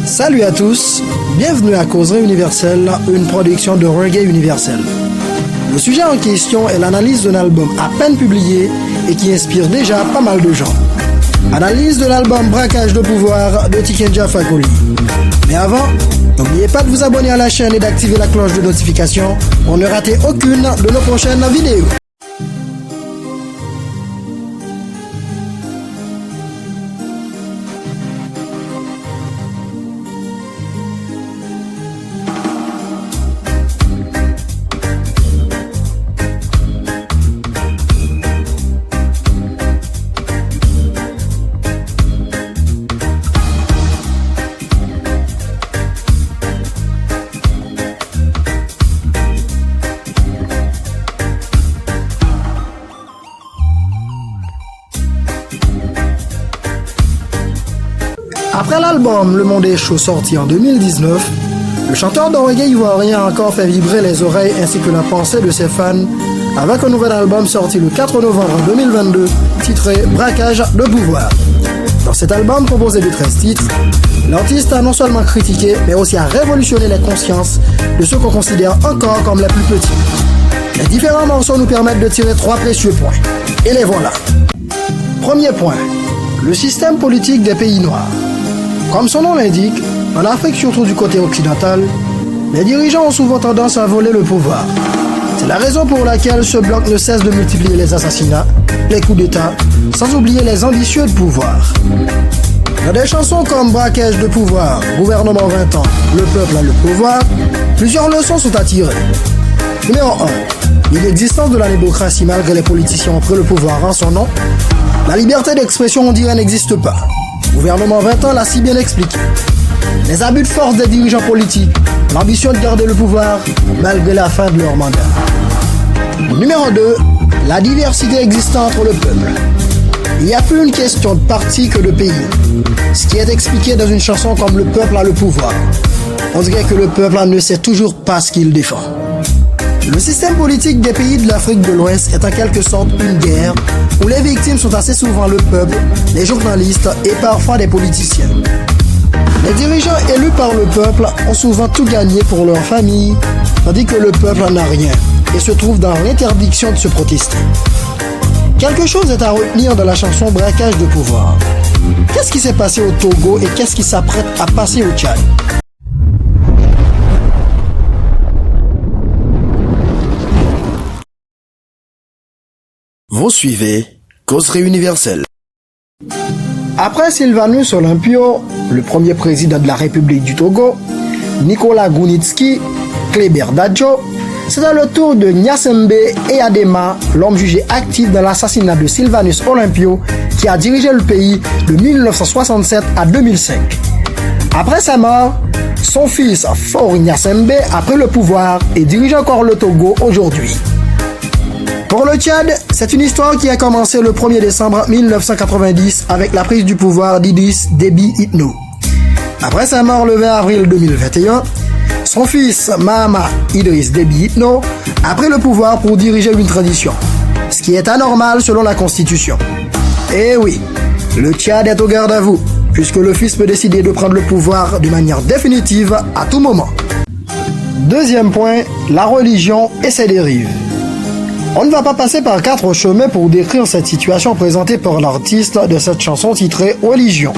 Salut à tous, bienvenue à Causerie Universelle, une production de Reggae Universel. Le sujet en question est l'analyse d'un album à peine publié et qui inspire déjà pas mal de gens. Analyse de l'album Braquage de pouvoir de Tikenja Fakoly. Mais avant, n'oubliez pas de vous abonner à la chaîne et d'activer la cloche de notification pour ne rater aucune de nos prochaines vidéos. Après l'album Le Monde est chaud sorti en 2019, le chanteur de reggae ivoirien a encore fait vibrer les oreilles ainsi que la pensée de ses fans avec un nouvel album sorti le 4 novembre 2022 titré Braquage de pouvoir. Dans cet album composé de 13 titres, l'artiste a non seulement critiqué mais aussi a révolutionné les consciences de ceux qu'on considère encore comme les plus petits. Les différents morceaux nous permettent de tirer 3 précieux points. Et les voilà. Premier point, le système politique des pays noirs. Comme son nom l'indique, en Afrique, surtout du côté occidental, les dirigeants ont souvent tendance à voler le pouvoir. C'est la raison pour laquelle ce bloc ne cesse de multiplier les assassinats, les coups d'État, sans oublier les ambitieux de pouvoir. Dans des chansons comme Braquage de pouvoir, Gouvernement 20 ans, Le peuple a le pouvoir, plusieurs leçons sont à tirer. Numéro 1. L'inexistence de la démocratie malgré les politiciens ont pris le pouvoir en son nom. La liberté d'expression, on dirait, n'existe pas. Gouvernement 20 ans l'a si bien expliqué. Les abus de force des dirigeants politiques, l'ambition de garder le pouvoir malgré la fin de leur mandat. Numéro 2, la diversité existant entre le peuple. Il n'y a plus une question de parti que de pays. Ce qui est expliqué dans une chanson comme Le peuple a le pouvoir. On dirait que le peuple ne sait toujours pas ce qu'il défend. Le système politique des pays de l'Afrique de l'Ouest est en quelque sorte une guerre où les victimes sont assez souvent le peuple, les journalistes et parfois des politiciens. Les dirigeants élus par le peuple ont souvent tout gagné pour leur famille, tandis que le peuple n'a rien et se trouve dans l'interdiction de se protester. Quelque chose est à retenir dans la chanson Braquage de pouvoir. Qu'est-ce qui s'est passé au Togo et qu'est-ce qui s'apprête à passer au Tchad? Vous suivez Causerie Universelle. Après Sylvanus Olympio, le premier président de la République du Togo, Nicolas Gounitski, Kléber Dadjo, c'est à le tour de Nyasembe Eyadema, l'homme jugé actif dans l'assassinat de Sylvanus Olympio, qui a dirigé le pays de 1967 à 2005. Après sa mort, son fils Faure Nyasembe a pris le pouvoir et dirige encore le Togo aujourd'hui. Pour le Tchad, c'est une histoire qui a commencé le 1er décembre 1990 avec la prise du pouvoir d'Idriss Déby Itno. Après sa mort le 20 avril 2021, son fils Mahama Idriss Déby Itno a pris le pouvoir pour diriger une transition, ce qui est anormal selon la Constitution. Et oui, le Tchad est au garde à vous, puisque le fils peut décider de prendre le pouvoir de manière définitive à tout moment. Deuxième point, la religion et ses dérives. On ne va pas passer par 4 chemins pour décrire cette situation présentée par l'artiste de cette chanson titrée Religion.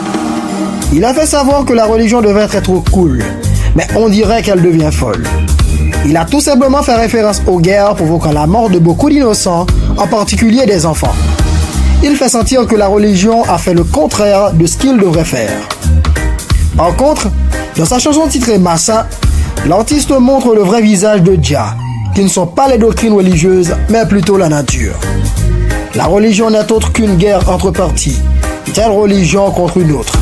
Il a fait savoir que la religion devait être cool, mais on dirait qu'elle devient folle. Il a tout simplement fait référence aux guerres provoquant la mort de beaucoup d'innocents, en particulier des enfants. Il fait sentir que la religion a fait le contraire de ce qu'il devrait faire. En contre, dans sa chanson titrée Massa, l'artiste montre le vrai visage de Jah, qui ne sont pas les doctrines religieuses, mais plutôt la nature. La religion n'est autre qu'une guerre entre partis, telle religion contre une autre.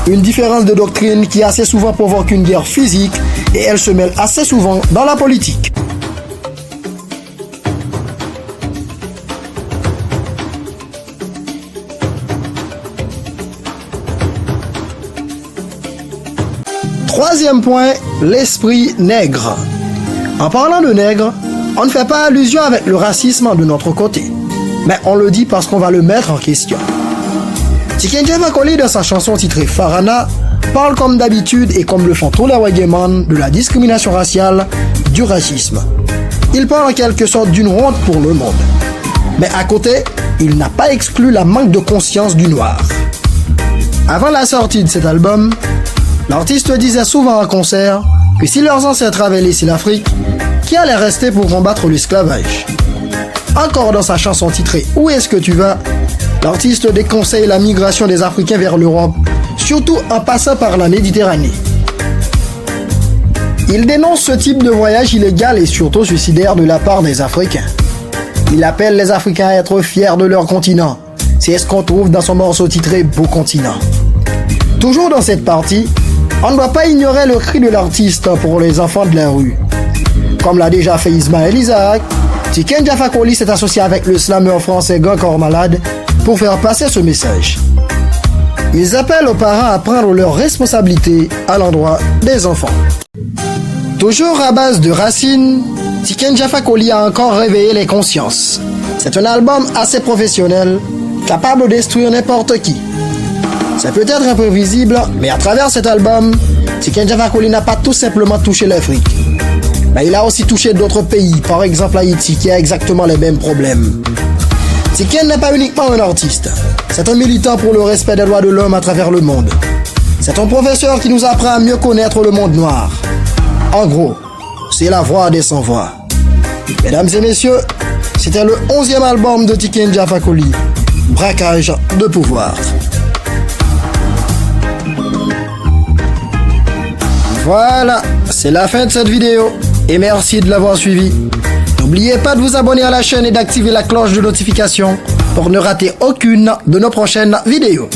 Une différence de doctrine qui assez souvent provoque une guerre physique et elle se mêle assez souvent dans la politique. Troisième point, l'esprit nègre. En parlant de nègre, on ne fait pas allusion avec le racisme de notre côté, mais on le dit parce qu'on va le mettre en question. Tikenja Fakoly, dans sa chanson titrée Farana, parle comme d'habitude et comme le font tous les reggaeman de la discrimination raciale, du racisme. Il parle en quelque sorte d'une honte pour le monde. Mais à côté, il n'a pas exclu la manque de conscience du noir. Avant la sortie de cet album, l'artiste disait souvent en concert que si leurs ancêtres avaient laissé l'Afrique, qui allait rester pour combattre l'esclavage? Encore dans sa chanson titrée « Où est-ce que tu vas ?», l'artiste déconseille la migration des Africains vers l'Europe, surtout en passant par la Méditerranée. Il dénonce ce type de voyage illégal et surtout suicidaire de la part des Africains. Il appelle les Africains à être fiers de leur continent. C'est ce qu'on trouve dans son morceau titré « Beau continent ». Toujours dans cette partie, on ne doit pas ignorer le cri de l'artiste pour les enfants de la rue. Comme l'a déjà fait Ismaël Isaac, Tiken Jah Fakoly s'est associé avec le slammer français Grand Corps Malade pour faire passer ce message. Ils appellent aux parents à prendre leurs responsabilités à l'endroit des enfants. Toujours à base de racines, Tiken Jah Fakoly a encore réveillé les consciences. C'est un album assez professionnel, capable de détruire n'importe qui. C'est peut-être imprévisible, mais à travers cet album, Tiken Jah Fakoly n'a pas tout simplement touché l'Afrique. Mais il a aussi touché d'autres pays, par exemple Haïti, qui a exactement les mêmes problèmes. Tiken n'est pas uniquement un artiste, c'est un militant pour le respect des droits de l'homme à travers le monde. C'est un professeur qui nous apprend à mieux connaître le monde noir. En gros, c'est la voix des sans-voix. Mesdames et messieurs, c'était le 11e album de Tiken Jah Fakoly, Braquage de pouvoir. Voilà, c'est la fin de cette vidéo et merci de l'avoir suivi. N'oubliez pas de vous abonner à la chaîne et d'activer la cloche de notification pour ne rater aucune de nos prochaines vidéos.